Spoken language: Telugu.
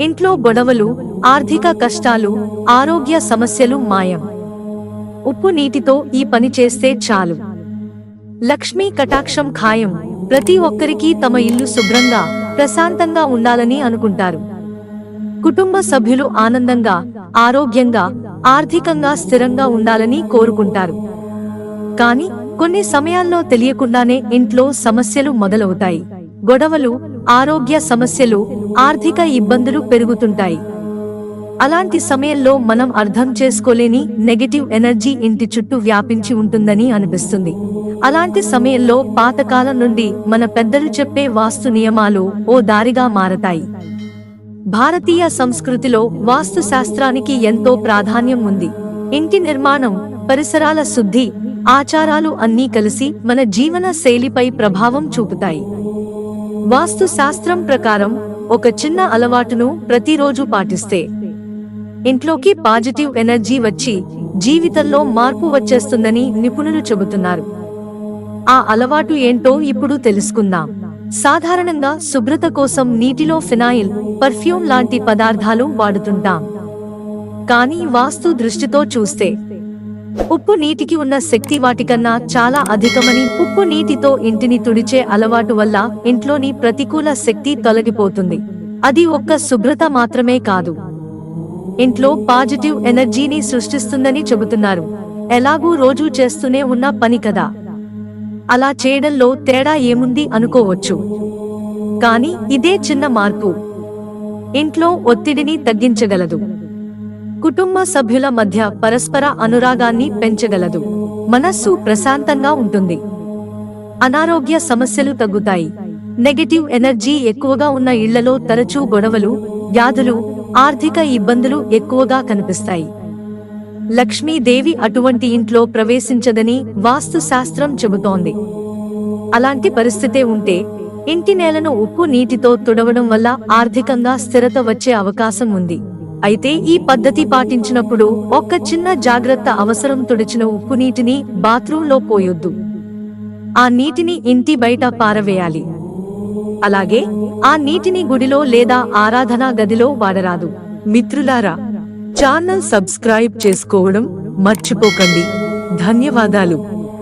ఇంట్లో గొడవలు, ఆర్థిక కష్టాలు, ఆరోగ్య సమస్యలు మాయం. ఉప్పు నీటితో ఈ పని చేస్తే చాలు. లక్ష్మీ కటాక్షం ఖాయం. ప్రతి ఒక్కరికీ తమ ఇల్లు శుభ్రంగా, ప్రశాంతంగా ఉండాలని అనుకుంటారు. కుటుంబ సభ్యులు ఆనందంగా, ఆరోగ్యంగా, ఆర్థికంగా స్థిరంగా ఉండాలని కోరుకుంటారు. కానీ కొన్ని సమయాల్లో తెలియకుండానే ఇంట్లో సమస్యలు మొదలవుతాయి. గొడవలు, ఆరోగ్య సమస్యలు, ఆర్థిక ఇబ్బందులు పెరుగుతుంటాయి. అలాంటి సమయంలో మనం అర్థం చేసుకోలేని నెగటివ్ ఎనర్జీ ఇంటి చుట్టూ వ్యాపించి ఉంటుందని అనిపిస్తుంది. అలాంటి సమయంలో పాతకాలం నుండి మన పెద్దలు చెప్పే వాస్తు నియమాలు ఓ దారిగా మారతాయి. భారతీయ సంస్కృతిలో వాస్తు శాస్త్రానికి ఎంతో ప్రాధాన్యం ఉంది. ఇంటి నిర్మాణం, పరిసరాల శుద్ధి, ఆచారాలు అన్నీ కలిసి మన జీవన శైలిపై ప్రభావం చూపుతాయి. వాస్తు శాస్త్రం ప్రకారం ఒక చిన్న అలవాటును ప్రతిరోజు పాటిస్తే ఇంట్లోకి పాజిటివ్ ఎనర్జీ వచ్చి జీవితంలో మార్పు వచ్చేస్తుందని నిపుణులు చెబుతున్నారు. ఆ అలవాటు ఏంటో ఇప్పుడు తెలుసుకుందాం. సాధారణంగా శుభ్రత కోసం నీటిలో ఫినాయిల్, పర్ఫ్యూమ్ లాంటి పదార్థాలు వాడుతుంటాం. కానీ వాస్తు దృష్టితో చూస్తే ఉప్పు నీటికి ఉన్న శక్తి వాటికన్నా చాలా అధికమని. ఉప్పు నీటితో ఇంటిని తుడిచే అలవాటు వల్ల ఇంట్లోని ప్రతికూల శక్తి తొలగిపోతుంది. అది ఒక్క శుభ్రత మాత్రమే కాదు, ఇంట్లో పాజిటివ్ ఎనర్జీని సృష్టిస్తుందని చెబుతున్నారు. ఎలాగూ రోజూ చేస్తూనే ఉన్న పని కదా, అలా చేయడంలో తేడా ఏముంది అనుకోవచ్చు. కానీ ఇదే చిన్న మార్పు ఇంట్లో ఒత్తిడిని తగ్గించగలదు. కుటుంబ సభ్యుల మధ్య పరస్పర అనురాగాన్ని పెంచగలదు. మనస్సు ప్రశాంతంగా ఉంటుంది. అనారోగ్య సమస్యలు తగ్గుతాయి. నెగటివ్ ఎనర్జీ ఎక్కువగా ఉన్న ఇళ్లలో తరచూ గొడవలు, వ్యాధులు, ఆర్థిక ఇబ్బందులు ఎక్కువగా కనిపిస్తాయి. లక్ష్మీదేవి అటువంటి ఇంట్లో ప్రవేశించదని వాస్తు శాస్త్రం చెబుతోంది. అలాంటి పరిస్థితే ఉంటే ఇంటి నేలను ఉప్పు నీటితో తుడవడం వల్ల ఆర్థికంగా స్థిరత వచ్చే అవకాశం ఉంది. అయితే ఈ పద్ధతి పాటించినప్పుడు ఒక్క చిన్న జాగ్రత్త అవసరం. తుడిచిన ఉప్పు నీటిని బాత్రూంలో పోయొద్దు. ఆ నీటిని ఇంటి బయట పారవేయాలి. అలాగే ఆ నీటిని గుడిలో లేదా ఆరాధనా గదిలో వాడరాదు. మిత్రులారా, ఛానల్ సబ్స్క్రైబ్ చేసుకోవడం మర్చిపోకండి. ధన్యవాదాలు.